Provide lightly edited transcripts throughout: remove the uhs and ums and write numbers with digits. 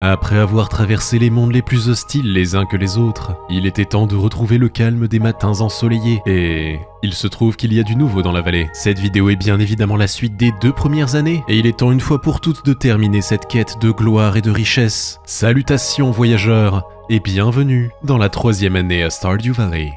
Après avoir traversé les mondes les plus hostiles les uns que les autres, il était temps de retrouver le calme des matins ensoleillés. Et il se trouve qu'il y a du nouveau dans la vallée. Cette vidéo est bien évidemment la suite des 2 premières années, et il est temps une fois pour toutes de terminer cette quête de gloire et de richesse. Salutations voyageurs, et bienvenue dans la 3e année à Stardew Valley.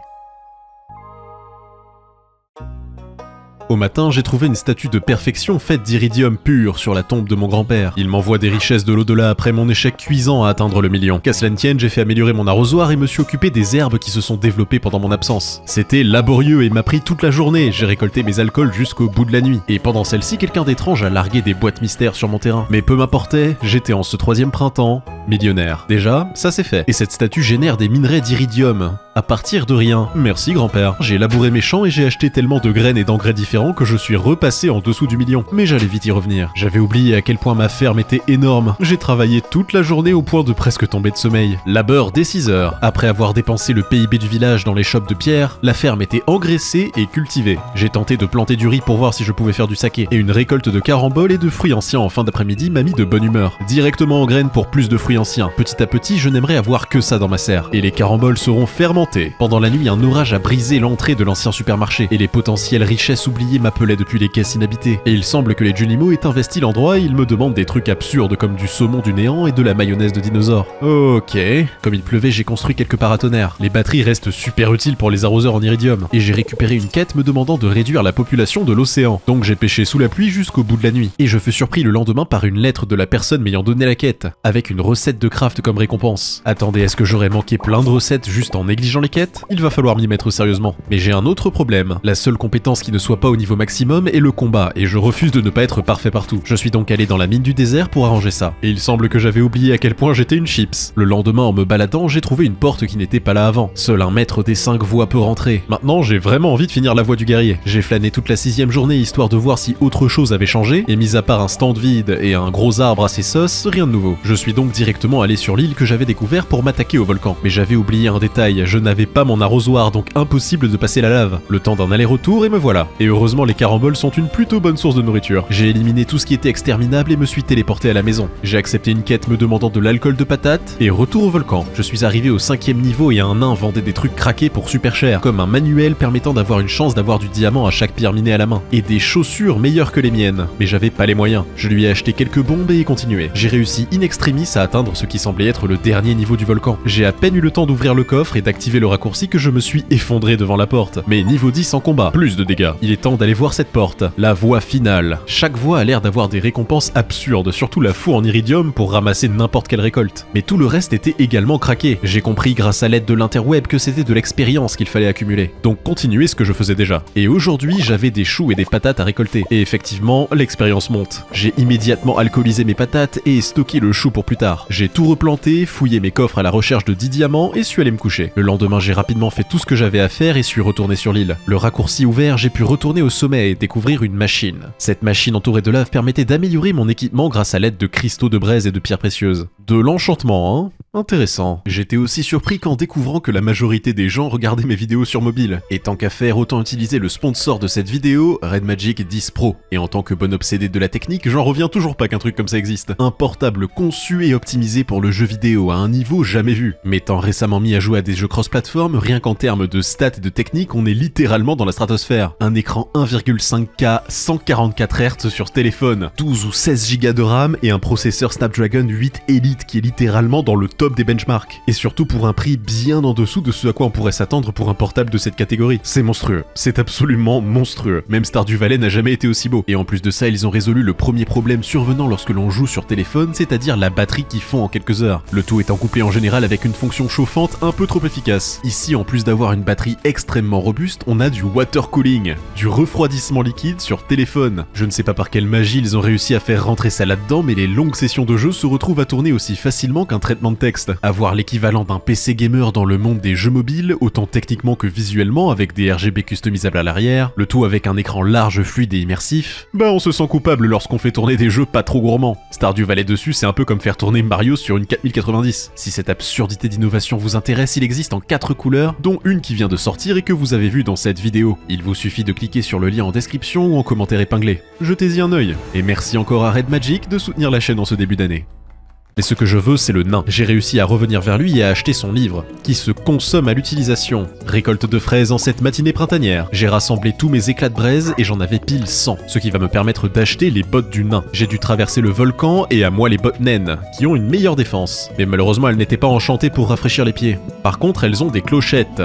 Au matin, j'ai trouvé une statue de perfection faite d'iridium pur sur la tombe de mon grand-père. Il m'envoie des richesses de l'au-delà après mon échec cuisant à atteindre le million. Qu'à cela ne tienne, j'ai fait améliorer mon arrosoir et me suis occupé des herbes qui se sont développées pendant mon absence. C'était laborieux et m'a pris toute la journée. J'ai récolté mes alcools jusqu'au bout de la nuit. Et pendant celle-ci, quelqu'un d'étrange a largué des boîtes mystères sur mon terrain. Mais peu m'importait, j'étais en ce 3e printemps millionnaire. Déjà, ça c'est fait. Et cette statue génère des minerais d'iridium. À partir de rien. Merci grand-père. J'ai labouré mes champs et j'ai acheté tellement de graines et d'engrais différents que je suis repassé en dessous du million. Mais j'allais vite y revenir. J'avais oublié à quel point ma ferme était énorme. J'ai travaillé toute la journée au point de presque tomber de sommeil. Labeur dès 6 heures. Après avoir dépensé le PIB du village dans les shops de pierre, la ferme était engraissée et cultivée. J'ai tenté de planter du riz pour voir si je pouvais faire du saké. Et une récolte de caramboles et de fruits anciens en fin d'après-midi m'a mis de bonne humeur. Directement en graines pour plus de fruits anciens. Petit à petit, je n'aimerais avoir que ça dans ma serre. Et les caramboles seront fermentés. Pendant la nuit, un orage a brisé l'entrée de l'ancien supermarché, et les potentielles richesses oubliées m'appelaient depuis les caisses inhabitées. Et il semble que les Junimo aient investi l'endroit et ils me demandent des trucs absurdes comme du saumon du néant et de la mayonnaise de dinosaure. Ok. Comme il pleuvait, j'ai construit quelques paratonnerres. Les batteries restent super utiles pour les arroseurs en iridium. Et j'ai récupéré une quête me demandant de réduire la population de l'océan. Donc j'ai pêché sous la pluie jusqu'au bout de la nuit. Et je fus surpris le lendemain par une lettre de la personne m'ayant donné la quête, avec une recette de craft comme récompense. Attendez, est-ce que j'aurais manqué plein de recettes juste en négligeant les quêtes? Il va falloir m'y mettre sérieusement. Mais j'ai un autre problème. La seule compétence qui ne soit pas au niveau maximum est le combat, et je refuse de ne pas être parfait partout. Je suis donc allé dans la mine du désert pour arranger ça. Et il semble que j'avais oublié à quel point j'étais une chips. Le lendemain, en me baladant, j'ai trouvé une porte qui n'était pas là avant. Seul un maître des 5 voies peut rentrer. Maintenant, j'ai vraiment envie de finir la voie du guerrier. J'ai flâné toute la 6e journée histoire de voir si autre chose avait changé, et mis à part un stand vide et un gros arbre à ses sauces, rien de nouveau. Je suis donc directement allé sur l'île que j'avais découvert pour m'attaquer au volcan. Mais j'avais oublié un détail, je n'avais pas mon arrosoir, donc impossible de passer la lave. Le temps d'un aller-retour et me voilà. Et heureusement les caramboles sont une plutôt bonne source de nourriture. J'ai éliminé tout ce qui était exterminable et me suis téléporté à la maison. J'ai accepté une quête me demandant de l'alcool de patate et retour au volcan. Je suis arrivé au 5e niveau et un nain vendait des trucs craqués pour super cher, comme un manuel permettant d'avoir une chance d'avoir du diamant à chaque pierre minée à la main. Et des chaussures meilleures que les miennes. Mais j'avais pas les moyens. Je lui ai acheté quelques bombes et ai continué. J'ai réussi in extremis à atteindre ce qui semblait être le dernier niveau du volcan. J'ai à peine eu le temps d'ouvrir le coffre et d'activer le raccourci que je me suis effondré devant la porte. Mais niveau 10 en combat, plus de dégâts. Il est temps d'aller voir cette porte. La voie finale. Chaque voie a l'air d'avoir des récompenses absurdes, surtout la fou en iridium pour ramasser n'importe quelle récolte. Mais tout le reste était également craqué. J'ai compris grâce à l'aide de l'interweb que c'était de l'expérience qu'il fallait accumuler. Donc continuer ce que je faisais déjà. Et aujourd'hui, j'avais des choux et des patates à récolter. Et effectivement, l'expérience monte. J'ai immédiatement alcoolisé mes patates et stocké le chou pour plus tard. J'ai tout replanté, fouillé mes coffres à la recherche de 10 diamants et suis allé me coucher. Le lendemain, j'ai rapidement fait tout ce que j'avais à faire et suis retourné sur l'île. Le raccourci ouvert, j'ai pu retourner au sommet et découvrir une machine. Cette machine entourée de lave permettait d'améliorer mon équipement grâce à l'aide de cristaux de braise et de pierres précieuses. De l'enchantement, hein? Intéressant. J'étais aussi surpris qu'en découvrant que la majorité des gens regardaient mes vidéos sur mobile. Et tant qu'à faire, autant utiliser le sponsor de cette vidéo, Red Magic 10 Pro. Et en tant que bon obsédé de la technique, j'en reviens toujours pas qu'un truc comme ça existe. Un portable conçu et optimisé pour le jeu vidéo à un niveau jamais vu. M'étant récemment mis à jouer à des jeux cross-platform, rien qu'en termes de stats et de technique, on est littéralement dans la stratosphère. Un écran 1,5K 144 Hz sur téléphone, 12 ou 16 Go de RAM et un processeur Snapdragon 8 Elite qui est littéralement dans le top des benchmarks. Et surtout pour un prix bien en dessous de ce à quoi on pourrait s'attendre pour un portable de cette catégorie. C'est monstrueux. C'est absolument monstrueux. Même Stardew Valley n'a jamais été aussi beau. Et en plus de ça, ils ont résolu le premier problème survenant lorsque l'on joue sur téléphone, c'est-à-dire la batterie qui fond en quelques heures. Le tout étant couplé en général avec une fonction chauffante un peu trop efficace. Ici, en plus d'avoir une batterie extrêmement robuste, on a du water cooling, du refroidissement liquide sur téléphone. Je ne sais pas par quelle magie ils ont réussi à faire rentrer ça là-dedans, mais les longues sessions de jeu se retrouvent à tourner aussi facilement qu'un traitement de texte. Avoir l'équivalent d'un PC gamer dans le monde des jeux mobiles, autant techniquement que visuellement, avec des RGB customisables à l'arrière, le tout avec un écran large, fluide et immersif, bah on se sent coupable lorsqu'on fait tourner des jeux pas trop gourmands. Stardew Valley dessus, c'est un peu comme faire tourner Mario sur une 4090. Si cette absurdité d'innovation vous intéresse, il existe en 4 couleurs, dont une qui vient de sortir et que vous avez vue dans cette vidéo. Il vous suffit de cliquer sur le lien en description ou en commentaire épinglé. Jetez-y un œil. Et merci encore à Red Magic de soutenir la chaîne en ce début d'année. Mais ce que je veux, c'est le nain. J'ai réussi à revenir vers lui et à acheter son livre, qui se consomme à l'utilisation. Récolte de fraises en cette matinée printanière. J'ai rassemblé tous mes éclats de braise et j'en avais pile 100, ce qui va me permettre d'acheter les bottes du nain. J'ai dû traverser le volcan et à moi les bottes naines, qui ont une meilleure défense. Mais malheureusement, elles n'étaient pas enchantées pour rafraîchir les pieds. Par contre, elles ont des clochettes.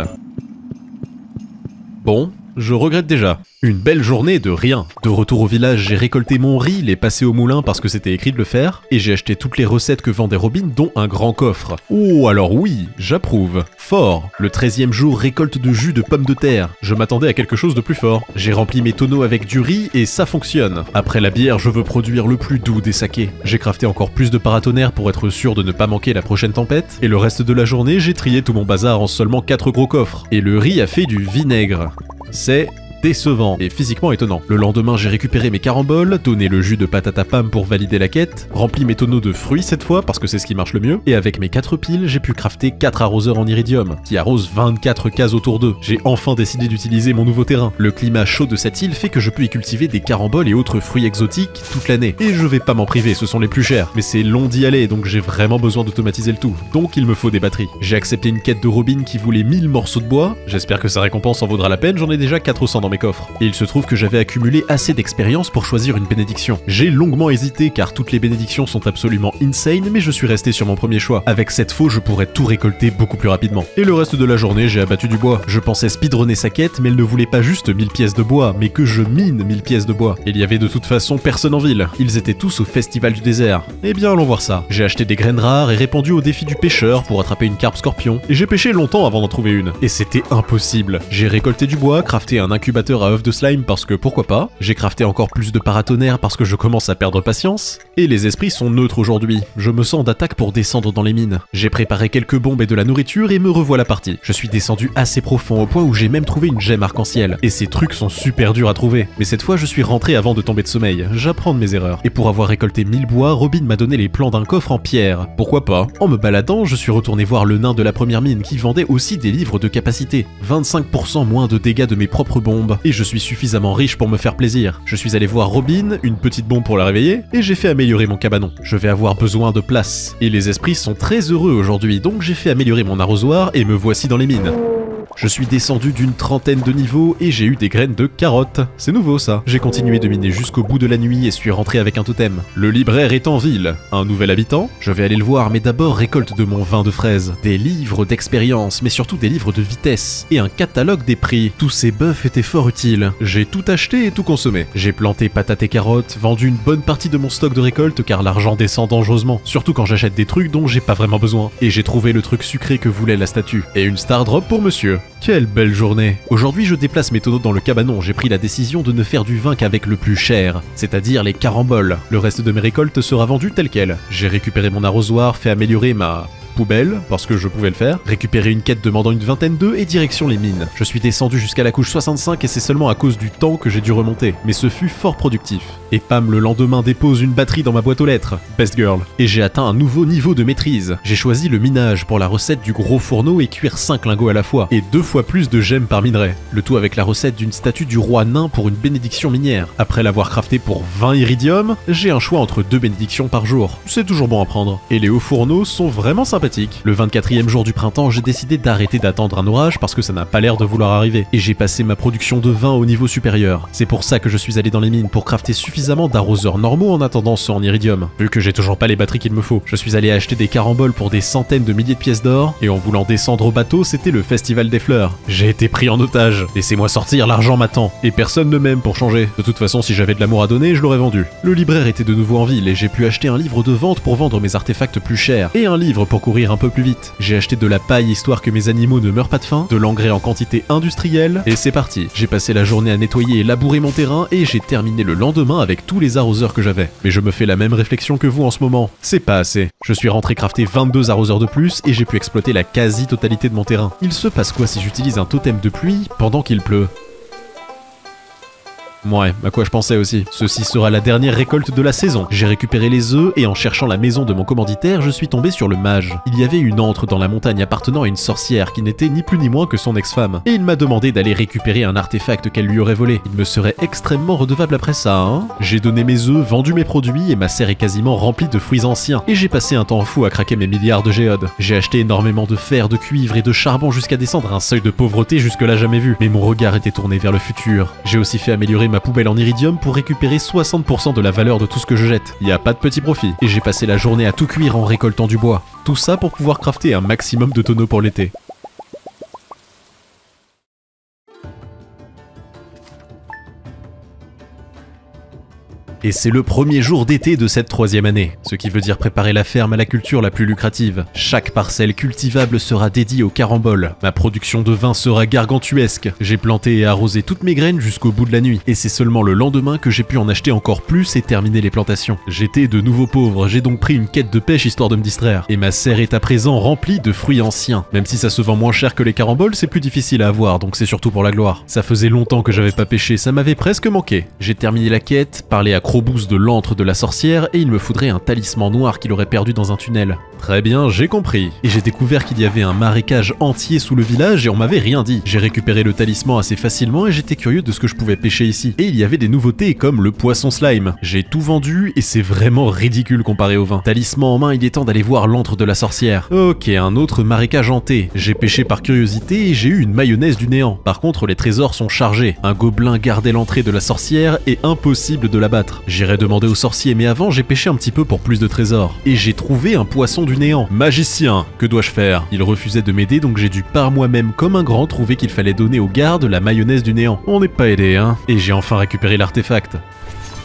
Bon, je regrette déjà. Une belle journée de rien. De retour au village, j'ai récolté mon riz, l'ai passé au moulin parce que c'était écrit de le faire, et j'ai acheté toutes les recettes que vendait Robin, dont un grand coffre. Oh, alors oui, j'approuve. Fort. Le 13e jour, récolte de jus de pommes de terre. Je m'attendais à quelque chose de plus fort. J'ai rempli mes tonneaux avec du riz et ça fonctionne. Après la bière, je veux produire le plus doux des sakés. J'ai crafté encore plus de paratonnerres pour être sûr de ne pas manquer la prochaine tempête, et le reste de la journée, j'ai trié tout mon bazar en seulement 4 gros coffres. Et le riz a fait du vinaigre. C'est décevant et physiquement étonnant. Le lendemain, j'ai récupéré mes caramboles, donné le jus de patate à Pam pour valider la quête, rempli mes tonneaux de fruits cette fois parce que c'est ce qui marche le mieux, et avec mes 4 piles, j'ai pu crafter 4 arroseurs en iridium, qui arrosent 24 cases autour d'eux. J'ai enfin décidé d'utiliser mon nouveau terrain. Le climat chaud de cette île fait que je peux y cultiver des caramboles et autres fruits exotiques toute l'année. Et je vais pas m'en priver, ce sont les plus chers, mais c'est long d'y aller, donc j'ai vraiment besoin d'automatiser le tout. Donc il me faut des batteries. J'ai accepté une quête de Robin qui voulait 1000 morceaux de bois, j'espère que sa récompense en vaudra la peine, j'en ai déjà 400 dans mes coffres. Et il se trouve que j'avais accumulé assez d'expérience pour choisir une bénédiction. J'ai longuement hésité car toutes les bénédictions sont absolument insane, mais je suis resté sur mon premier choix. Avec cette faux, je pourrais tout récolter beaucoup plus rapidement. Et le reste de la journée, j'ai abattu du bois. Je pensais speedrunner sa quête, mais elle ne voulait pas juste 1000 pièces de bois, mais que je mine 1000 pièces de bois. Il y avait de toute façon personne en ville. Ils étaient tous au festival du désert. Eh bien, allons voir ça. J'ai acheté des graines rares et répondu au défi du pêcheur pour attraper une carpe scorpion. Et j'ai pêché longtemps avant d'en trouver une. Et c'était impossible. J'ai récolté du bois, crafté un incubateur à œufs de slime parce que pourquoi pas. J'ai crafté encore plus de paratonnerres parce que je commence à perdre patience. Et les esprits sont neutres aujourd'hui. Je me sens d'attaque pour descendre dans les mines. J'ai préparé quelques bombes et de la nourriture et me revoilà parti. Je suis descendu assez profond au point où j'ai même trouvé une gemme arc-en-ciel. Et ces trucs sont super durs à trouver. Mais cette fois je suis rentré avant de tomber de sommeil. J'apprends de mes erreurs. Et pour avoir récolté 1000 bois, Robin m'a donné les plans d'un coffre en pierre. Pourquoi pas? En me baladant, je suis retourné voir le nain de la première mine qui vendait aussi des livres de capacité. 25% moins de dégâts de mes propres bombes. Et je suis suffisamment riche pour me faire plaisir. Je suis allé voir Robin, une petite bombe pour la réveiller, et j'ai fait améliorer mon cabanon. Je vais avoir besoin de place. Et les esprits sont très heureux aujourd'hui, donc j'ai fait améliorer mon arrosoir et me voici dans les mines. Je suis descendu d'une trentaine de niveaux et j'ai eu des graines de carottes. C'est nouveau ça. J'ai continué de miner jusqu'au bout de la nuit et suis rentré avec un totem. Le libraire est en ville. Un nouvel habitant? Je vais aller le voir, mais d'abord récolte de mon vin de fraise. Des livres d'expérience, mais surtout des livres de vitesse. Et un catalogue des prix. Tous ces buffs étaient fort utiles. J'ai tout acheté et tout consommé. J'ai planté patates et carottes, vendu une bonne partie de mon stock de récolte car l'argent descend dangereusement. Surtout quand j'achète des trucs dont j'ai pas vraiment besoin. Et j'ai trouvé le truc sucré que voulait la statue. Et une star drop pour monsieur. Quelle belle journée! Aujourd'hui, je déplace mes tonneaux dans le cabanon. J'ai pris la décision de ne faire du vin qu'avec le plus cher, c'est-à-dire les caramboles. Le reste de mes récoltes sera vendu tel quel. J'ai récupéré mon arrosoir, fait améliorer ma poubelle, parce que je pouvais le faire, récupérer une quête demandant une vingtaine d'œufs et direction les mines. Je suis descendu jusqu'à la couche 65 et c'est seulement à cause du temps que j'ai dû remonter, mais ce fut fort productif. Et Pam le lendemain dépose une batterie dans ma boîte aux lettres, best girl. Et j'ai atteint un nouveau niveau de maîtrise. J'ai choisi le minage pour la recette du gros fourneau et cuire 5 lingots à la fois, et 2 fois plus de gemmes par minerai. Le tout avec la recette d'une statue du roi nain pour une bénédiction minière. Après l'avoir crafté pour 20 iridium, j'ai un choix entre 2 bénédictions par jour. C'est toujours bon à prendre. Et les hauts fourneaux sont vraiment sympathiques. Le 24e jour du printemps, j'ai décidé d'arrêter d'attendre un orage parce que ça n'a pas l'air de vouloir arriver. Et j'ai passé ma production de vin au niveau supérieur. C'est pour ça que je suis allé dans les mines pour crafter suffisamment d'arroseurs normaux en attendant ceux en iridium. Vu que j'ai toujours pas les batteries qu'il me faut, je suis allé acheter des caramboles pour des centaines de milliers de pièces d'or, et en voulant descendre au bateau, c'était le festival des fleurs. J'ai été pris en otage. Laissez-moi sortir, l'argent m'attend. Et personne ne m'aime pour changer. De toute façon, si j'avais de l'amour à donner, je l'aurais vendu. Le libraire était de nouveau en ville et j'ai pu acheter un livre de vente pour vendre mes artefacts plus chers, et un livre pour courir un peu plus vite. J'ai acheté de la paille histoire que mes animaux ne meurent pas de faim, de l'engrais en quantité industrielle, et c'est parti. J'ai passé la journée à nettoyer et labourer mon terrain, et j'ai terminé le lendemain avec tous les arroseurs que j'avais. Mais je me fais la même réflexion que vous en ce moment. C'est pas assez. Je suis rentré crafter 22 arroseurs de plus, et j'ai pu exploiter la quasi-totalité de mon terrain. Il se passe quoi si j'utilise un totem de pluie pendant qu'il pleut ? Ouais, à quoi je pensais aussi. Ceci sera la dernière récolte de la saison. J'ai récupéré les œufs et en cherchant la maison de mon commanditaire, je suis tombé sur le mage. Il y avait une antre dans la montagne appartenant à une sorcière qui n'était ni plus ni moins que son ex-femme. Et il m'a demandé d'aller récupérer un artefact qu'elle lui aurait volé. Il me serait extrêmement redevable après ça, hein. J'ai donné mes œufs, vendu mes produits et ma serre est quasiment remplie de fruits anciens. Et j'ai passé un temps fou à craquer mes milliards de géodes. J'ai acheté énormément de fer, de cuivre et de charbon jusqu'à descendre à un seuil de pauvreté jusque-là jamais vu. Mais mon regard était tourné vers le futur. J'ai aussi fait améliorer ma poubelle en iridium pour récupérer 60% de la valeur de tout ce que je jette. Y a pas de petit profit. Et j'ai passé la journée à tout cuire en récoltant du bois. Tout ça pour pouvoir crafter un maximum de tonneaux pour l'été. Et c'est le premier jour d'été de cette 3e année, ce qui veut dire préparer la ferme à la culture la plus lucrative. Chaque parcelle cultivable sera dédiée au carambole. Ma production de vin sera gargantuesque. J'ai planté et arrosé toutes mes graines jusqu'au bout de la nuit, et c'est seulement le lendemain que j'ai pu en acheter encore plus et terminer les plantations. J'étais de nouveau pauvre, j'ai donc pris une quête de pêche histoire de me distraire, et ma serre est à présent remplie de fruits anciens. Même si ça se vend moins cher que les caramboles, c'est plus difficile à avoir, donc c'est surtout pour la gloire. Ça faisait longtemps que j'avais pas pêché, ça m'avait presque manqué. J'ai terminé la quête, parlé à Crobous de l'antre de la sorcière et il me faudrait un talisman noir qu'il aurait perdu dans un tunnel. Très bien, j'ai compris. Et j'ai découvert qu'il y avait un marécage entier sous le village et on m'avait rien dit. J'ai récupéré le talisman assez facilement et j'étais curieux de ce que je pouvais pêcher ici. Et il y avait des nouveautés comme le poisson slime. J'ai tout vendu et c'est vraiment ridicule comparé au vin. Talisman en main, il est temps d'aller voir l'antre de la sorcière. Ok, un autre marécage hanté. J'ai pêché par curiosité et j'ai eu une mayonnaise du néant. Par contre, les trésors sont chargés. Un gobelin gardait l'entrée de la sorcière et impossible de l'abattre. J'irai demander au sorcier, mais avant j'ai pêché un petit peu pour plus de trésors. Et j'ai trouvé un poisson du néant. Magicien, que dois-je faire? Il refusait de m'aider donc j'ai dû par moi-même comme un grand trouver qu'il fallait donner au garde la mayonnaise du néant. On n'est pas aidé, hein. Et j'ai enfin récupéré l'artefact.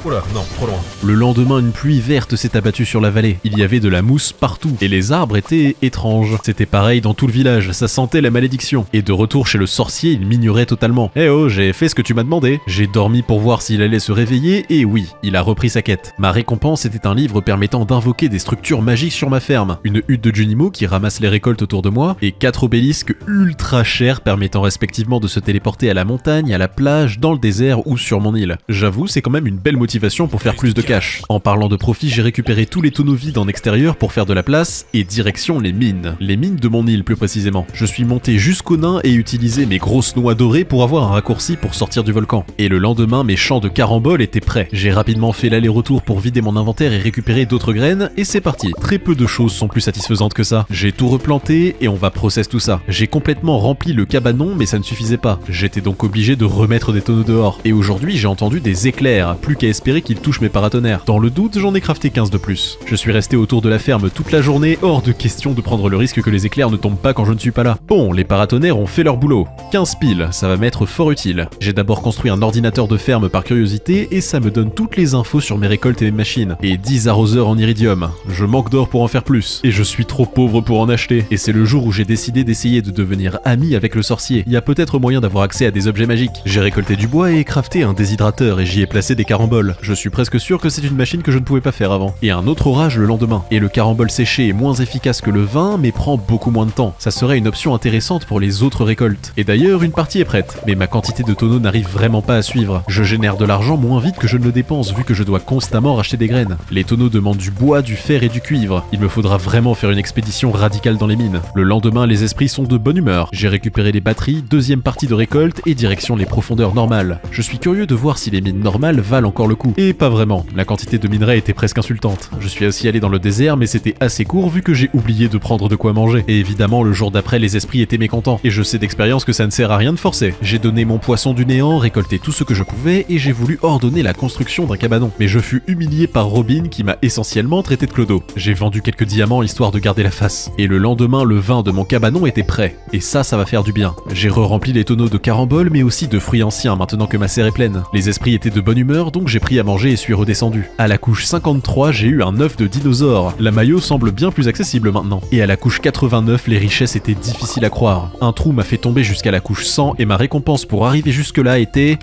Oula, non, trop loin. Le lendemain, une pluie verte s'est abattue sur la vallée. Il y avait de la mousse partout, et les arbres étaient étranges. C'était pareil dans tout le village, ça sentait la malédiction. Et de retour chez le sorcier, il m'ignorait totalement. Eh oh, j'ai fait ce que tu m'as demandé. J'ai dormi pour voir s'il allait se réveiller, et oui, il a repris sa quête. Ma récompense était un livre permettant d'invoquer des structures magiques sur ma ferme, une hutte de Junimo qui ramasse les récoltes autour de moi, et 4 obélisques ultra chers permettant respectivement de se téléporter à la montagne, à la plage, dans le désert ou sur mon île. J'avoue, c'est quand même une belle motivation pour faire plus de cash. En parlant de profit, j'ai récupéré tous les tonneaux vides en extérieur pour faire de la place et direction les mines. Les mines de mon île plus précisément. Je suis monté jusqu'au nain et utilisé mes grosses noix dorées pour avoir un raccourci pour sortir du volcan. Et le lendemain, mes champs de caramboles étaient prêts. J'ai rapidement fait l'aller-retour pour vider mon inventaire et récupérer d'autres graines et c'est parti. Très peu de choses sont plus satisfaisantes que ça. J'ai tout replanté et on va process tout ça. J'ai complètement rempli le cabanon mais ça ne suffisait pas. J'étais donc obligé de remettre des tonneaux dehors. Et aujourd'hui, j'ai entendu des éclairs, plus qu'à espérer qu'ils touchent mes paratonnerres. Dans le doute, j'en ai crafté 15 de plus. Je suis resté autour de la ferme toute la journée, hors de question de prendre le risque que les éclairs ne tombent pas quand je ne suis pas là. Bon, les paratonnerres ont fait leur boulot. 15 piles, ça va m'être fort utile. J'ai d'abord construit un ordinateur de ferme par curiosité et ça me donne toutes les infos sur mes récoltes et mes machines. Et 10 arroseurs en iridium. Je manque d'or pour en faire plus. Et je suis trop pauvre pour en acheter. Et c'est le jour où j'ai décidé d'essayer de devenir ami avec le sorcier. Il y a peut-être moyen d'avoir accès à des objets magiques. J'ai récolté du bois et crafté un déshydrateur et j'y ai placé des caramboles. Je suis presque sûr que c'est une machine que je ne pouvais pas faire avant. Et un autre orage le lendemain. Et le carambole séché est moins efficace que le vin, mais prend beaucoup moins de temps. Ça serait une option intéressante pour les autres récoltes. Et d'ailleurs, une partie est prête. Mais ma quantité de tonneaux n'arrive vraiment pas à suivre. Je génère de l'argent moins vite que je ne le dépense, vu que je dois constamment racheter des graines. Les tonneaux demandent du bois, du fer et du cuivre. Il me faudra vraiment faire une expédition radicale dans les mines. Le lendemain, les esprits sont de bonne humeur. J'ai récupéré les batteries, deuxième partie de récolte et direction les profondeurs normales. Je suis curieux de voir si les mines normales valent encore le coup. Et pas vraiment. La quantité de minerais était presque insultante. Je suis aussi allé dans le désert mais c'était assez court vu que j'ai oublié de prendre de quoi manger. Et évidemment le jour d'après les esprits étaient mécontents. Et je sais d'expérience que ça ne sert à rien de forcer. J'ai donné mon poisson du néant, récolté tout ce que je pouvais et j'ai voulu ordonner la construction d'un cabanon. Mais je fus humilié par Robin qui m'a essentiellement traité de clodo. J'ai vendu quelques diamants histoire de garder la face. Et le lendemain le vin de mon cabanon était prêt. Et ça va faire du bien. J'ai re-rempli les tonneaux de caramboles mais aussi de fruits anciens maintenant que ma serre est pleine. Les esprits étaient de bonne humeur donc j'ai pris à manger et suis redescendu. À la couche 53, j'ai eu un œuf de dinosaure. La maillot semble bien plus accessible maintenant. Et à la couche 89, les richesses étaient difficiles à croire. Un trou m'a fait tomber jusqu'à la couche 100 et ma récompense pour arriver jusque-là était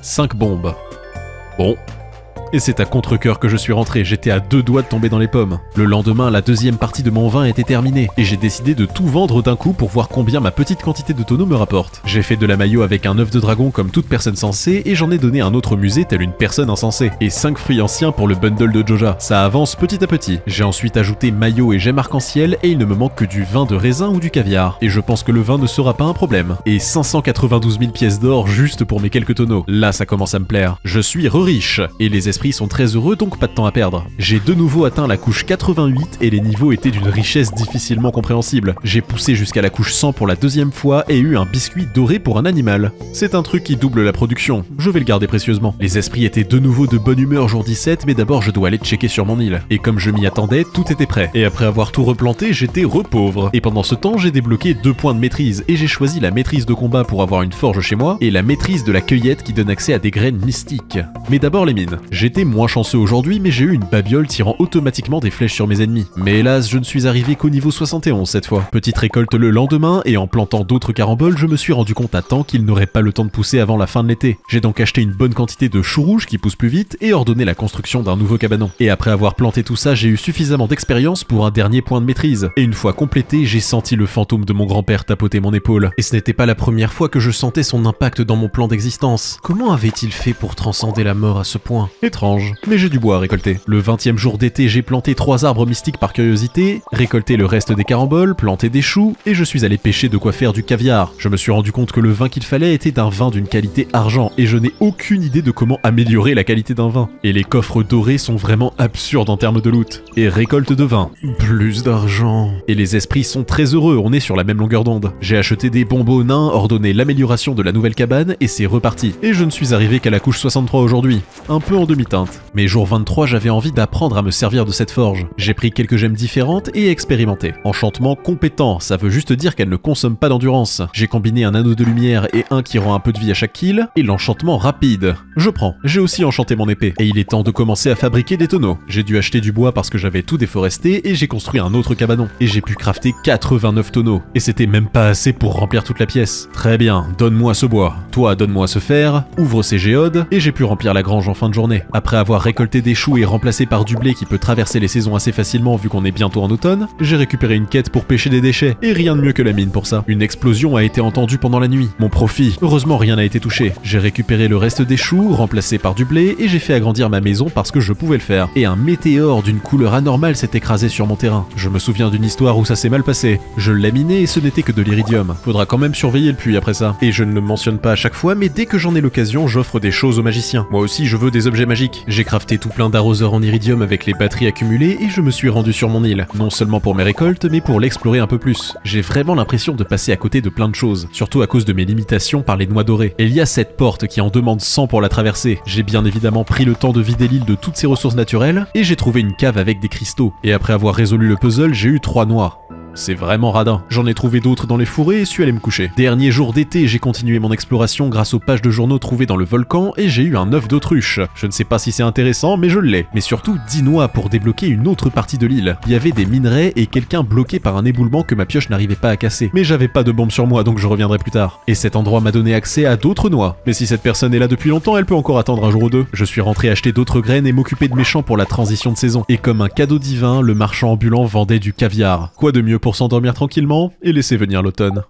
5 bombes. Bon. Et c'est à contre-cœur que je suis rentré, j'étais à 2 doigts de tomber dans les pommes. Le lendemain, la deuxième partie de mon vin était terminée, et j'ai décidé de tout vendre d'un coup pour voir combien ma petite quantité de tonneaux me rapporte. J'ai fait de la maillot avec un œuf de dragon comme toute personne sensée, et j'en ai donné un autre musée tel une personne insensée. Et 5 fruits anciens pour le bundle de Joja. Ça avance petit à petit. J'ai ensuite ajouté maillot et gemmes arc-en-ciel, et il ne me manque que du vin de raisin ou du caviar. Et je pense que le vin ne sera pas un problème. Et 592 000 pièces d'or juste pour mes quelques tonneaux. Là, ça commence à me plaire. Je suis re-riche, et les esprits sont très heureux, donc pas de temps à perdre. J'ai de nouveau atteint la couche 88, et les niveaux étaient d'une richesse difficilement compréhensible. J'ai poussé jusqu'à la couche 100 pour la deuxième fois, et eu un biscuit doré pour un animal. C'est un truc qui double la production. Je vais le garder précieusement. Les esprits étaient de nouveau de bonne humeur jour 17, mais d'abord je dois aller checker sur mon île. Et comme je m'y attendais, tout était prêt. Et après avoir tout replanté, j'étais repauvre. Et pendant ce temps, j'ai débloqué 2 points de maîtrise, et j'ai choisi la maîtrise de combat pour avoir une forge chez moi, et la maîtrise de la cueillette qui donne accès à des graines mystiques. Mais d'abord les mines. J'étais moins chanceux aujourd'hui, mais j'ai eu une babiole tirant automatiquement des flèches sur mes ennemis. Mais hélas, je ne suis arrivé qu'au niveau 71 cette fois. Petite récolte le lendemain, et en plantant d'autres caramboles, je me suis rendu compte à temps qu'ils n'auraient pas le temps de pousser avant la fin de l'été. J'ai donc acheté une bonne quantité de choux rouges qui poussent plus vite, et ordonné la construction d'un nouveau cabanon. Et après avoir planté tout ça, j'ai eu suffisamment d'expérience pour un dernier point de maîtrise. Et une fois complété, j'ai senti le fantôme de mon grand-père tapoter mon épaule. Et ce n'était pas la première fois que je sentais son impact dans mon plan d'existence. Comment avait-il fait pour transcender la mort à ce point? Étrange. Mais j'ai du bois à récolter. Le 20e jour d'été, j'ai planté 3 arbres mystiques par curiosité, récolté le reste des caramboles, planté des choux, et je suis allé pêcher de quoi faire du caviar. Je me suis rendu compte que le vin qu'il fallait était un vin d'une qualité argent, et je n'ai aucune idée de comment améliorer la qualité d'un vin. Et les coffres dorés sont vraiment absurdes en termes de loot. Et récolte de vin. Plus d'argent. Et les esprits sont très heureux, on est sur la même longueur d'onde. J'ai acheté des bonbons nains, ordonné l'amélioration de la nouvelle cabane, et c'est reparti. Et je ne suis arrivé qu'à la couche 63 aujourd'hui. Un peu en demi-teinte. Mais jour 23, j'avais envie d'apprendre à me servir de cette forge. J'ai pris quelques gemmes différentes et expérimenté. Enchantement compétent, ça veut juste dire qu'elle ne consomme pas d'endurance. J'ai combiné un anneau de lumière et un qui rend un peu de vie à chaque kill, et l'enchantement rapide. Je prends. J'ai aussi enchanté mon épée. Et il est temps de commencer à fabriquer des tonneaux. J'ai dû acheter du bois parce que j'avais tout déforesté, et j'ai construit un autre cabanon. Et j'ai pu crafter 89 tonneaux. Et c'était même pas assez pour remplir toute la pièce. Très bien, donne-moi ce bois. Toi, donne-moi ce fer, ouvre ces géodes, et j'ai pu remplir la grange en fin de journée. Après avoir récolté des choux et remplacé par du blé qui peut traverser les saisons assez facilement vu qu'on est bientôt en automne, j'ai récupéré une quête pour pêcher des déchets, et rien de mieux que la mine pour ça. Une explosion a été entendue pendant la nuit. Mon profit, heureusement rien n'a été touché. J'ai récupéré le reste des choux, remplacé par du blé, et j'ai fait agrandir ma maison parce que je pouvais le faire. Et un météore d'une couleur anormale s'est écrasé sur mon terrain. Je me souviens d'une histoire où ça s'est mal passé. Je l'ai miné et ce n'était que de l'iridium. Faudra quand même surveiller le puits après ça. Et je ne le mentionne pas à chaque fois, mais dès que j'en ai l'occasion, j'offre des choses aux magiciens. Moi aussi, je veux des objets magiques. J'ai crafté tout plein d'arroseurs en iridium avec les batteries accumulées et je me suis rendu sur mon île. Non seulement pour mes récoltes, mais pour l'explorer un peu plus. J'ai vraiment l'impression de passer à côté de plein de choses, surtout à cause de mes limitations par les noix dorées. Et il y a cette porte qui en demande 100 pour la traverser. J'ai bien évidemment pris le temps de vider l'île de toutes ses ressources naturelles et j'ai trouvé une cave avec des cristaux. Et après avoir résolu le puzzle, j'ai eu 3 noix. C'est vraiment radin. J'en ai trouvé d'autres dans les fourrés et suis allé me coucher. Dernier jour d'été, j'ai continué mon exploration grâce aux pages de journaux trouvées dans le volcan et j'ai eu un œuf d'autruche. Je ne sais pas si c'est intéressant, mais je l'ai. Mais surtout 10 noix pour débloquer une autre partie de l'île. Il y avait des minerais et quelqu'un bloqué par un éboulement que ma pioche n'arrivait pas à casser. Mais j'avais pas de bombe sur moi, donc je reviendrai plus tard. Et cet endroit m'a donné accès à d'autres noix. Mais si cette personne est là depuis longtemps, elle peut encore attendre un jour ou deux. Je suis rentré acheter d'autres graines et m'occuper de mes champs pour la transition de saison. Et comme un cadeau divin, le marchand ambulant vendait du caviar. Quoi de mieux pour s'endormir tranquillement et laisser venir l'automne.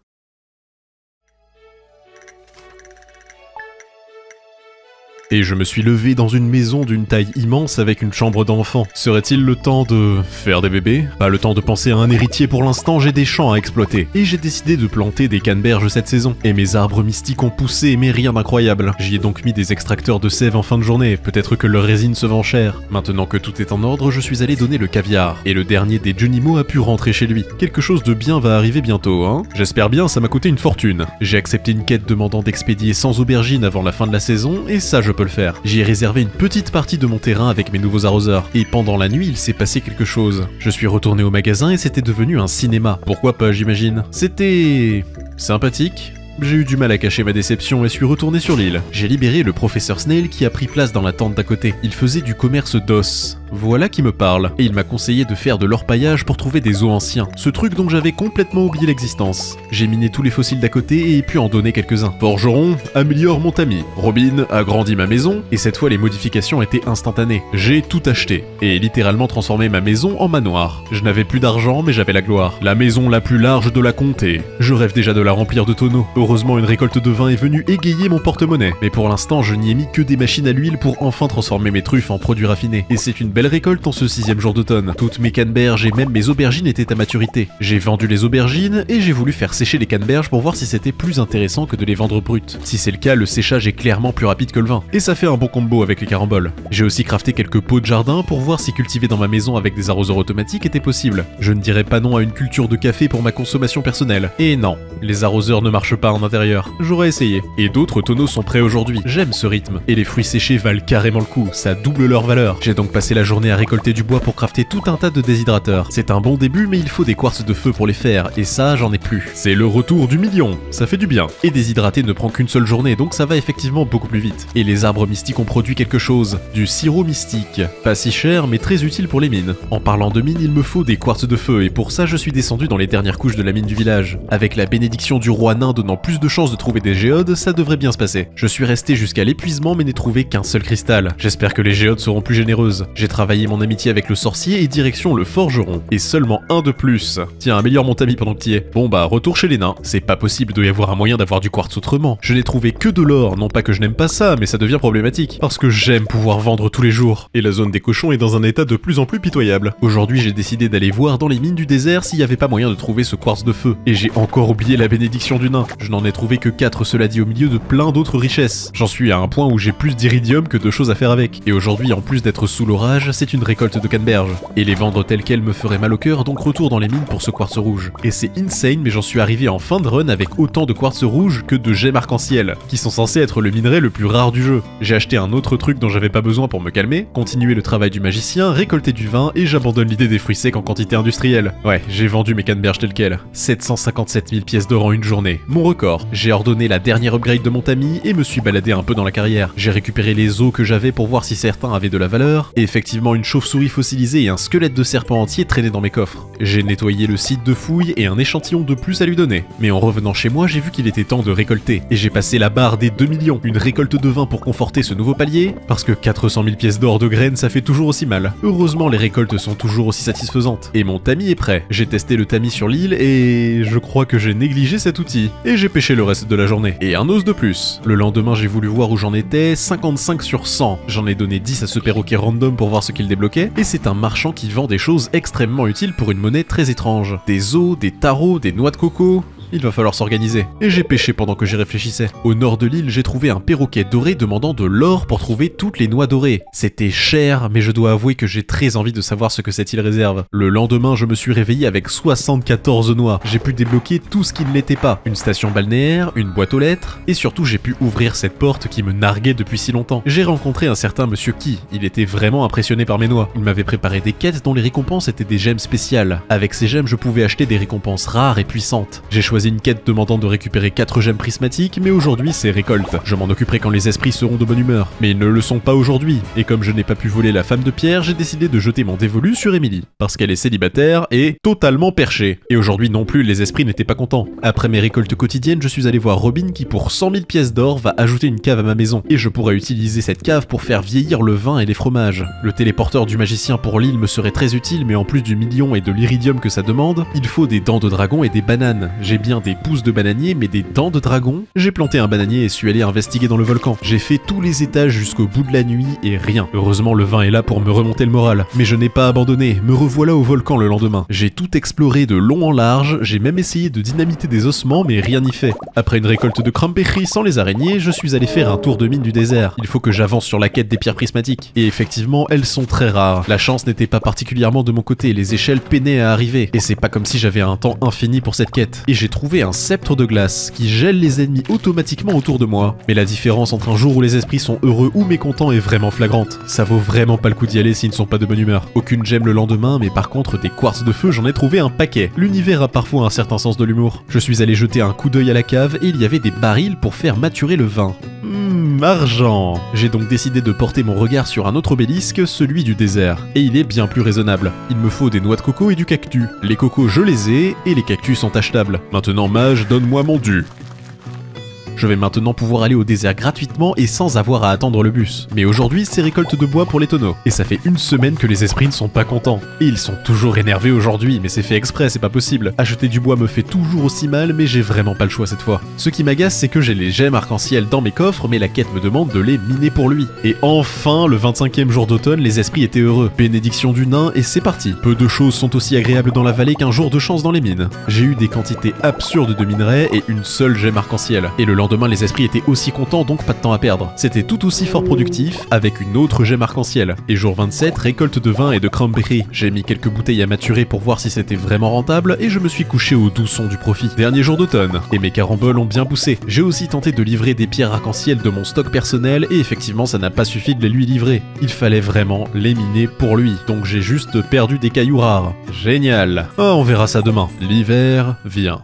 Et je me suis levé dans une maison d'une taille immense avec une chambre d'enfant. Serait-il le temps de faire des bébés? Pas le temps de penser à un héritier pour l'instant, j'ai des champs à exploiter. Et j'ai décidé de planter des canneberges cette saison. Et mes arbres mystiques ont poussé, mais rien d'incroyable. J'y ai donc mis des extracteurs de sève en fin de journée, peut-être que leur résine se vend cher. Maintenant que tout est en ordre, je suis allé donner le caviar. Et le dernier des Junimo a pu rentrer chez lui. Quelque chose de bien va arriver bientôt, hein? J'espère bien, ça m'a coûté une fortune. J'ai accepté une quête demandant d'expédier 100 aubergines avant la fin de la saison, et ça je peux le faire. J'y ai réservé une petite partie de mon terrain avec mes nouveaux arroseurs. Et pendant la nuit, il s'est passé quelque chose. Je suis retourné au magasin et c'était devenu un cinéma. Pourquoi pas, j'imagine. C'était sympathique. J'ai eu du mal à cacher ma déception et suis retourné sur l'île. J'ai libéré le professeur Snail qui a pris place dans la tente d'à côté. Il faisait du commerce d'os. voilà qui me parle, et il m'a conseillé de faire de l'orpaillage pour trouver des os anciens, ce truc dont j'avais complètement oublié l'existence. J'ai miné tous les fossiles d'à côté et pu en donner quelques-uns. Forgeron, améliore mon tamis. Robin, agrandit ma maison, et cette fois les modifications étaient instantanées. J'ai tout acheté, et littéralement transformé ma maison en manoir. Je n'avais plus d'argent, mais j'avais la gloire. La maison la plus large de la comté. Je rêve déjà de la remplir de tonneaux. Heureusement, une récolte de vin est venue égayer mon porte-monnaie. Mais pour l'instant, je n'y ai mis que des machines à l'huile pour enfin transformer mes truffes en produits raffinés. Et c'est une belle récolte en ce 6e jour d'automne. Toutes mes canneberges et même mes aubergines étaient à maturité. J'ai vendu les aubergines et j'ai voulu faire sécher les canneberges pour voir si c'était plus intéressant que de les vendre brutes. Si c'est le cas, le séchage est clairement plus rapide que le vin. Et ça fait un bon combo avec les caramboles. J'ai aussi crafté quelques pots de jardin pour voir si cultiver dans ma maison avec des arroseurs automatiques était possible. Je ne dirais pas non à une culture de café pour ma consommation personnelle. Et non, les arroseurs ne marchent pas en intérieur. J'aurais essayé. Et d'autres tonneaux sont prêts aujourd'hui. J'aime ce rythme. Et les fruits séchés valent carrément le coup, ça double leur valeur. J'ai donc passé la journée à récolter du bois pour crafter tout un tas de déshydrateurs. C'est un bon début, mais il faut des quartz de feu pour les faire, et ça, j'en ai plus. C'est le retour du million, ça fait du bien. Et déshydrater ne prend qu'une seule journée, donc ça va effectivement beaucoup plus vite. Et les arbres mystiques ont produit quelque chose, du sirop mystique. Pas si cher, mais très utile pour les mines. En parlant de mines, il me faut des quartz de feu, et pour ça, je suis descendu dans les dernières couches de la mine du village. Avec la bénédiction du roi nain donnant plus de chances de trouver des géodes, ça devrait bien se passer. Je suis resté jusqu'à l'épuisement, mais n'ai trouvé qu'un seul cristal. J'espère que les géodes seront plus généreuses. J'ai travaillé mon amitié avec le sorcier et direction le forgeron. Et seulement un de plus. Tiens, améliore mon tamis pendant que t'y es. Bon bah, retour chez les nains. C'est pas possible, doit y avoir un moyen d'avoir du quartz autrement. Je n'ai trouvé que de l'or, non pas que je n'aime pas ça, mais ça devient problématique. Parce que j'aime pouvoir vendre tous les jours. Et la zone des cochons est dans un état de plus en plus pitoyable. Aujourd'hui, j'ai décidé d'aller voir dans les mines du désert s'il y avait pas moyen de trouver ce quartz de feu. Et j'ai encore oublié la bénédiction du nain. Je n'en ai trouvé que 4, cela dit, au milieu de plein d'autres richesses. J'en suis à un point où j'ai plus d'iridium que de choses à faire avec. Et aujourd'hui, en plus d'être sous l'orage, c'est une récolte de canneberges. Et les vendre telles quelles me ferait mal au cœur, donc retour dans les mines pour ce quartz rouge. Et c'est insane, mais j'en suis arrivé en fin de run avec autant de quartz rouge que de gemmes arc-en-ciel, qui sont censés être le minerai le plus rare du jeu. J'ai acheté un autre truc dont j'avais pas besoin pour me calmer, continuer le travail du magicien, récolter du vin, et j'abandonne l'idée des fruits secs en quantité industrielle. Ouais, j'ai vendu mes canneberges telles quelles. 757 000 pièces d'or en une journée, mon record. J'ai ordonné la dernière upgrade de mon tamis et me suis baladé un peu dans la carrière. J'ai récupéré les os que j'avais pour voir si certains avaient de la valeur, et effectivement une chauve-souris fossilisée et un squelette de serpent entier traînaient dans mes coffres. J'ai nettoyé le site de fouille et un échantillon de plus à lui donner. Mais en revenant chez moi, j'ai vu qu'il était temps de récolter, et j'ai passé la barre des 2 millions. Une récolte de vin pour conforter ce nouveau palier, parce que 400 000 pièces d'or de graines ça fait toujours aussi mal. Heureusement les récoltes sont toujours aussi satisfaisantes. Et mon tamis est prêt. J'ai testé le tamis sur l'île et je crois que j'ai négligé cet outil. Et j'ai pêché le reste de la journée. Et un os de plus. Le lendemain j'ai voulu voir où j'en étais, 55 sur 100. J'en ai donné 10 à ce perroquet random pour voir ce qu'il débloquait, et c'est un marchand qui vend des choses extrêmement utiles pour une monnaie très étrange. Des os, des tarots, des noix de coco... Il va falloir s'organiser. Et j'ai pêché pendant que j'y réfléchissais. Au nord de l'île, j'ai trouvé un perroquet doré demandant de l'or pour trouver toutes les noix dorées. C'était cher, mais je dois avouer que j'ai très envie de savoir ce que cette île réserve. Le lendemain, je me suis réveillé avec 74 noix. J'ai pu débloquer tout ce qui ne l'était pas. Une station balnéaire, une boîte aux lettres, et surtout j'ai pu ouvrir cette porte qui me narguait depuis si longtemps. J'ai rencontré un certain monsieur Ki. Il était vraiment impressionné par mes noix. Il m'avait préparé des quêtes dont les récompenses étaient des gemmes spéciales. Avec ces gemmes, je pouvais acheter des récompenses rares et puissantes. J'ai choisi une quête demandant de récupérer 4 gemmes prismatiques, mais aujourd'hui c'est récolte. Je m'en occuperai quand les esprits seront de bonne humeur. Mais ils ne le sont pas aujourd'hui, et comme je n'ai pas pu voler la femme de Pierre, j'ai décidé de jeter mon dévolu sur Emily, parce qu'elle est célibataire et totalement perchée. Et aujourd'hui non plus, les esprits n'étaient pas contents. Après mes récoltes quotidiennes, je suis allé voir Robin qui pour 100 000 pièces d'or va ajouter une cave à ma maison, et je pourrai utiliser cette cave pour faire vieillir le vin et les fromages. Le téléporteur du magicien pour l'île me serait très utile, mais en plus du million et de l'iridium que ça demande, il faut des dents de dragon et des bananes. J'ai bien des pousses de bananier, mais des dents de dragon. J'ai planté un bananier et suis allé investiguer dans le volcan. J'ai fait tous les étages jusqu'au bout de la nuit et rien. Heureusement le vin est là pour me remonter le moral. Mais je n'ai pas abandonné, me revoilà au volcan le lendemain. J'ai tout exploré de long en large, j'ai même essayé de dynamiter des ossements mais rien n'y fait. Après une récolte de crumpéry sans les araignées, je suis allé faire un tour de mine du désert. Il faut que j'avance sur la quête des pierres prismatiques. Et effectivement, elles sont très rares. La chance n'était pas particulièrement de mon côté, les échelles peinaient à arriver. Et c'est pas comme si j'avais un temps infini pour cette quête. Et j'ai trouvé un sceptre de glace qui gèle les ennemis automatiquement autour de moi. Mais la différence entre un jour où les esprits sont heureux ou mécontents est vraiment flagrante. Ça vaut vraiment pas le coup d'y aller s'ils ne sont pas de bonne humeur. Aucune gemme le lendemain, mais par contre des quartz de feu j'en ai trouvé un paquet. L'univers a parfois un certain sens de l'humour. Je suis allé jeter un coup d'œil à la cave et il y avait des barils pour faire maturer le vin. argent. J'ai donc décidé de porter mon regard sur un autre obélisque, celui du désert. Et il est bien plus raisonnable. Il me faut des noix de coco et du cactus. Les cocos je les ai, et les cactus sont achetables. Maintenant mage, donne-moi mon dû. Je vais maintenant pouvoir aller au désert gratuitement et sans avoir à attendre le bus. Mais aujourd'hui, c'est récolte de bois pour les tonneaux. Et ça fait une semaine que les esprits ne sont pas contents. Et ils sont toujours énervés aujourd'hui, mais c'est fait exprès, c'est pas possible. Acheter du bois me fait toujours aussi mal, mais j'ai vraiment pas le choix cette fois. Ce qui m'agace, c'est que j'ai les gemmes arc-en-ciel dans mes coffres, mais la quête me demande de les miner pour lui. Et enfin, le 25e jour d'automne, les esprits étaient heureux. Bénédiction du nain, et c'est parti. Peu de choses sont aussi agréables dans la vallée qu'un jour de chance dans les mines. J'ai eu des quantités absurdes de minerais et une seule gemme arc-en-ciel. Et le lendemain, les esprits étaient aussi contents, donc pas de temps à perdre. C'était tout aussi fort productif, avec une autre gemme arc-en-ciel. Et jour 27, récolte de vin et de cranberry. J'ai mis quelques bouteilles à maturer pour voir si c'était vraiment rentable, et je me suis couché au doux son du profit. Dernier jour d'automne, et mes caramboles ont bien poussé. J'ai aussi tenté de livrer des pierres arc-en-ciel de mon stock personnel, et effectivement ça n'a pas suffi de les lui livrer. Il fallait vraiment les miner pour lui, donc j'ai juste perdu des cailloux rares. Génial. Ah, on verra ça demain. L'hiver vient.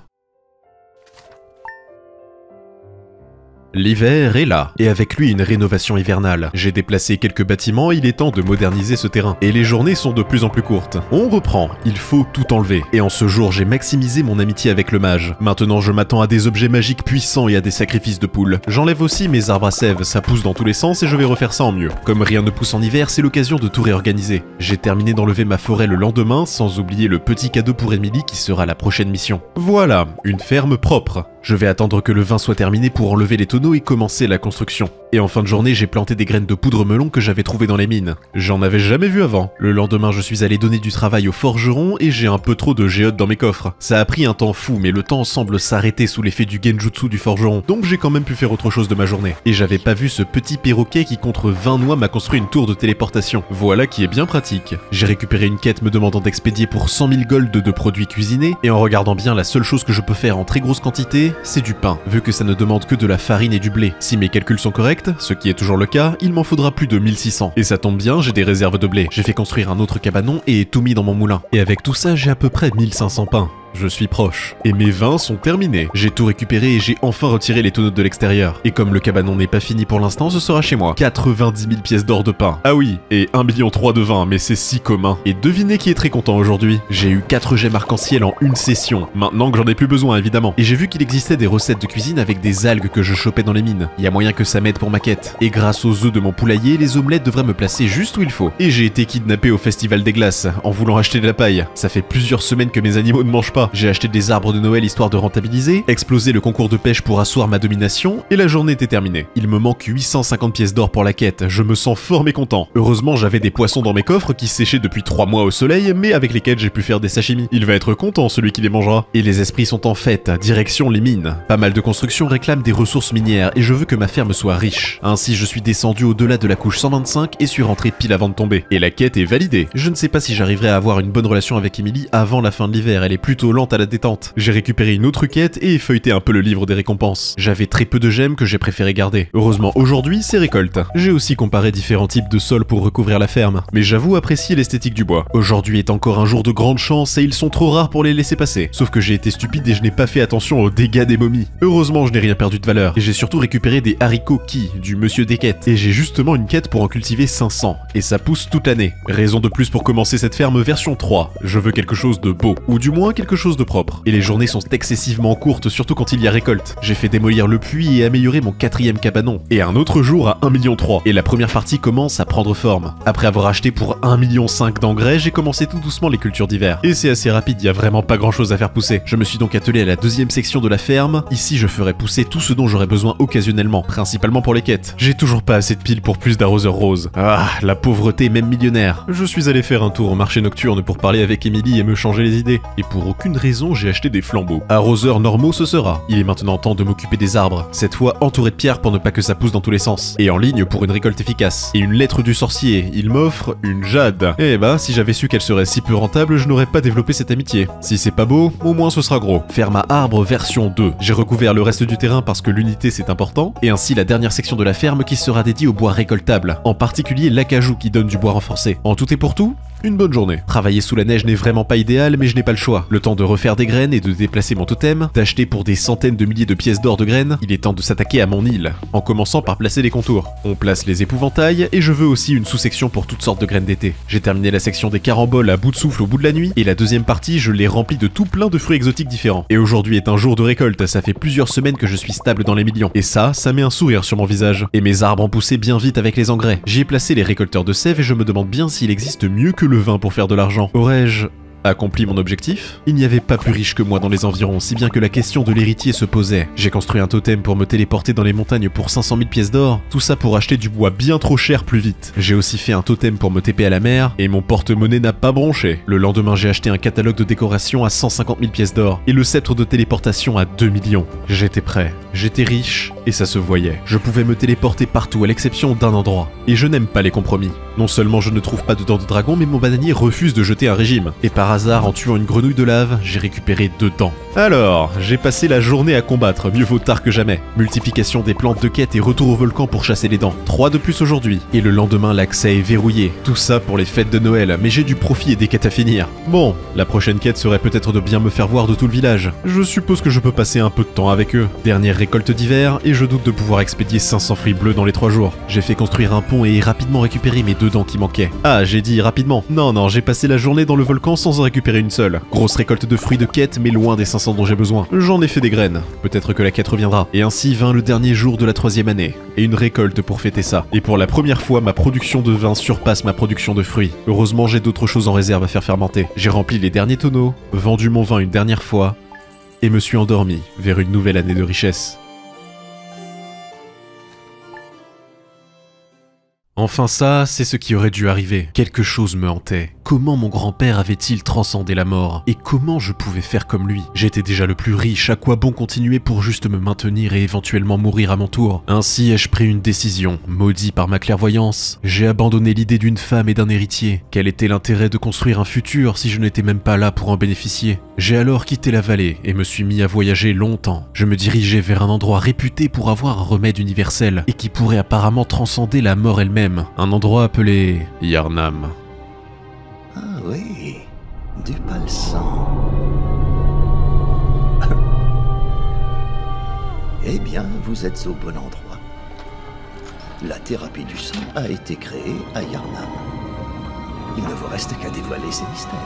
L'hiver est là, et avec lui une rénovation hivernale. J'ai déplacé quelques bâtiments, il est temps de moderniser ce terrain. Et les journées sont de plus en plus courtes. On reprend, il faut tout enlever. Et en ce jour, j'ai maximisé mon amitié avec le mage. Maintenant, je m'attends à des objets magiques puissants et à des sacrifices de poules. J'enlève aussi mes arbres à sève, ça pousse dans tous les sens et je vais refaire ça en mieux. Comme rien ne pousse en hiver, c'est l'occasion de tout réorganiser. J'ai terminé d'enlever ma forêt le lendemain, sans oublier le petit cadeau pour Emily qui sera la prochaine mission. Voilà, une ferme propre. Je vais attendre que le vin soit terminé pour enlever les tonneaux et commencer la construction. Et en fin de journée, j'ai planté des graines de poudre melon que j'avais trouvées dans les mines. J'en avais jamais vu avant. Le lendemain, je suis allé donner du travail au forgeron et j'ai un peu trop de géodes dans mes coffres. Ça a pris un temps fou, mais le temps semble s'arrêter sous l'effet du genjutsu du forgeron, donc j'ai quand même pu faire autre chose de ma journée. Et j'avais pas vu ce petit perroquet qui contre 20 noix m'a construit une tour de téléportation. Voilà qui est bien pratique. J'ai récupéré une quête me demandant d'expédier pour 100 000 gold de produits cuisinés, et en regardant bien, la seule chose que je peux faire en très grosse quantité, c'est du pain, vu que ça ne demande que de la farine et du blé. Si mes calculs sont corrects, ce qui est toujours le cas, il m'en faudra plus de 1600. Et ça tombe bien, j'ai des réserves de blé. J'ai fait construire un autre cabanon et tout mis dans mon moulin. Et avec tout ça, j'ai à peu près 1500 pains. Je suis proche. Et mes vins sont terminés. J'ai tout récupéré et j'ai enfin retiré les tonneaux de l'extérieur. Et comme le cabanon n'est pas fini pour l'instant, ce sera chez moi. 90 000 pièces d'or de pain. Ah oui, et 1,3 million de vin, mais c'est si commun. Et devinez qui est très content aujourd'hui. J'ai eu 4 gemmes arc-en-ciel en une session. Maintenant que j'en ai plus besoin, évidemment. Et j'ai vu qu'il existait des recettes de cuisine avec des algues que je chopais dans les mines. Il y a moyen que ça m'aide pour ma quête. Et grâce aux œufs de mon poulailler, les omelettes devraient me placer juste où il faut. Et j'ai été kidnappé au festival des glaces, en voulant acheter de la paille. Ça fait plusieurs semaines que mes animaux ne mangent pas. J'ai acheté des arbres de Noël histoire de rentabiliser, exploser le concours de pêche pour asseoir ma domination, et la journée était terminée. Il me manque 850 pièces d'or pour la quête, je me sens fort mécontent. Heureusement j'avais des poissons dans mes coffres qui séchaient depuis 3 mois au soleil, mais avec lesquels j'ai pu faire des sashimi. Il va être content celui qui les mangera. Et les esprits sont en fête, direction les mines. Pas mal de constructions réclament des ressources minières, et je veux que ma ferme soit riche. Ainsi je suis descendu au-delà de la couche 125 et suis rentré pile avant de tomber. Et la quête est validée. Je ne sais pas si j'arriverai à avoir une bonne relation avec Emily avant la fin de l'hiver, elle est plutôt lente à la détente. J'ai récupéré une autre quête et effeuilleté un peu le livre des récompenses. J'avais très peu de gemmes que j'ai préféré garder. Heureusement aujourd'hui c'est récolte. J'ai aussi comparé différents types de sols pour recouvrir la ferme, mais j'avoue apprécier l'esthétique du bois. Aujourd'hui est encore un jour de grande chance et ils sont trop rares pour les laisser passer. Sauf que j'ai été stupide et je n'ai pas fait attention aux dégâts des momies. Heureusement je n'ai rien perdu de valeur. Et j'ai surtout récupéré des haricots qui, du monsieur des quêtes. Et j'ai justement une quête pour en cultiver 500. Et ça pousse toute l'année. Raison de plus pour commencer cette ferme version 3. Je veux quelque chose de beau. Ou du moins quelque chose de propre. Et les journées sont excessivement courtes, surtout quand il y a récolte. J'ai fait démolir le puits et améliorer mon 4e cabanon. Et un autre jour à 1,3 million. Et la première partie commence à prendre forme. Après avoir acheté pour 1,5 million d'engrais, j'ai commencé tout doucement les cultures d'hiver. Et c'est assez rapide, il y a vraiment pas grand chose à faire pousser. Je me suis donc attelé à la 2e section de la ferme. Ici je ferai pousser tout ce dont j'aurais besoin occasionnellement, principalement pour les quêtes. J'ai toujours pas assez de piles pour plus d'arroseurs roses. Ah, la pauvreté même millionnaire. Je suis allé faire un tour au marché nocturne pour parler avec Emily et me changer les idées. Et pour aucune raison, j'ai acheté des flambeaux. Arroseurs normaux ce sera. Il est maintenant temps de m'occuper des arbres, cette fois entouré de pierres pour ne pas que ça pousse dans tous les sens, et en ligne pour une récolte efficace. Et une lettre du sorcier, il m'offre une jade. Eh bah, si j'avais su qu'elle serait si peu rentable, je n'aurais pas développé cette amitié. Si c'est pas beau, au moins ce sera gros. Ferme à arbre version 2. J'ai recouvert le reste du terrain parce que l'unité c'est important, et ainsi la dernière section de la ferme qui sera dédiée au bois récoltable, en particulier l'acajou qui donne du bois renforcé. En tout et pour tout, une bonne journée. Travailler sous la neige n'est vraiment pas idéal, mais je n'ai pas le choix. Le temps de de refaire des graines et de déplacer mon totem, d'acheter pour des centaines de milliers de pièces d'or de graines, il est temps de s'attaquer à mon île, en commençant par placer les contours. On place les épouvantails, et je veux aussi une sous-section pour toutes sortes de graines d'été. J'ai terminé la section des caramboles à bout de souffle au bout de la nuit, et la deuxième partie, je l'ai remplie de tout plein de fruits exotiques différents. Et aujourd'hui est un jour de récolte, ça fait plusieurs semaines que je suis stable dans les millions. Et ça met un sourire sur mon visage. Et mes arbres ont poussé bien vite avec les engrais. J'y ai placé les récolteurs de sève et je me demande bien s'il existe mieux que le vin pour faire de l'argent. Aurais-je accompli mon objectif? Il n'y avait pas plus riche que moi dans les environs, si bien que la question de l'héritier se posait. J'ai construit un totem pour me téléporter dans les montagnes pour 500 000 pièces d'or, tout ça pour acheter du bois bien trop cher plus vite. J'ai aussi fait un totem pour me TP à la mer, et mon porte-monnaie n'a pas bronché. Le lendemain, j'ai acheté un catalogue de décoration à 150 000 pièces d'or, et le sceptre de téléportation à 2 millions. J'étais prêt, j'étais riche, et ça se voyait. Je pouvais me téléporter partout à l'exception d'un endroit. Et je n'aime pas les compromis. Non seulement je ne trouve pas de dents de dragon, mais mon bananier refuse de jeter un régime. Et par hasard, en tuant une grenouille de lave, j'ai récupéré 2 dents. Alors, j'ai passé la journée à combattre, mieux vaut tard que jamais. Multiplication des plantes de quête et retour au volcan pour chasser les dents. 3 de plus aujourd'hui. Et le lendemain, l'accès est verrouillé. Tout ça pour les fêtes de Noël, mais j'ai du profit et des quêtes à finir. Bon, la prochaine quête serait peut-être de bien me faire voir de tout le village. Je suppose que je peux passer un peu de temps avec eux. Dernière récolte d'hiver, et je doute de pouvoir expédier 500 fruits bleus dans les 3 jours. J'ai fait construire un pont et rapidement récupérer mes 2 dents qui manquaient. Ah, j'ai dit rapidement. Non, j'ai passé la journée dans le volcan sans en récupérer une seule. Grosse récolte de fruits de quête, mais loin des 500 dont j'ai besoin. J'en ai fait des graines. Peut-être que la quête reviendra. Et ainsi vint le dernier jour de la 3e année. Et une récolte pour fêter ça. Et pour la première fois, ma production de vin surpasse ma production de fruits. Heureusement, j'ai d'autres choses en réserve à faire fermenter. J'ai rempli les derniers tonneaux, vendu mon vin une dernière fois, et me suis endormi vers une nouvelle année de richesse. Enfin ça, c'est ce qui aurait dû arriver. Quelque chose me hantait. Comment mon grand-père avait-il transcendé la mort? Et comment je pouvais faire comme lui? J'étais déjà le plus riche, à quoi bon continuer pour juste me maintenir et éventuellement mourir à mon tour? Ainsi ai-je pris une décision, maudit par ma clairvoyance. J'ai abandonné l'idée d'une femme et d'un héritier. Quel était l'intérêt de construire un futur si je n'étais même pas là pour en bénéficier? J'ai alors quitté la vallée et me suis mis à voyager longtemps. Je me dirigeais vers un endroit réputé pour avoir un remède universel et qui pourrait apparemment transcender la mort elle-même. Un endroit appelé Yharnam. Ah oui, du palsam. Eh bien, vous êtes au bon endroit. La thérapie du sang a été créée à Yharnam. Il ne vous reste qu'à dévoiler ses mystères.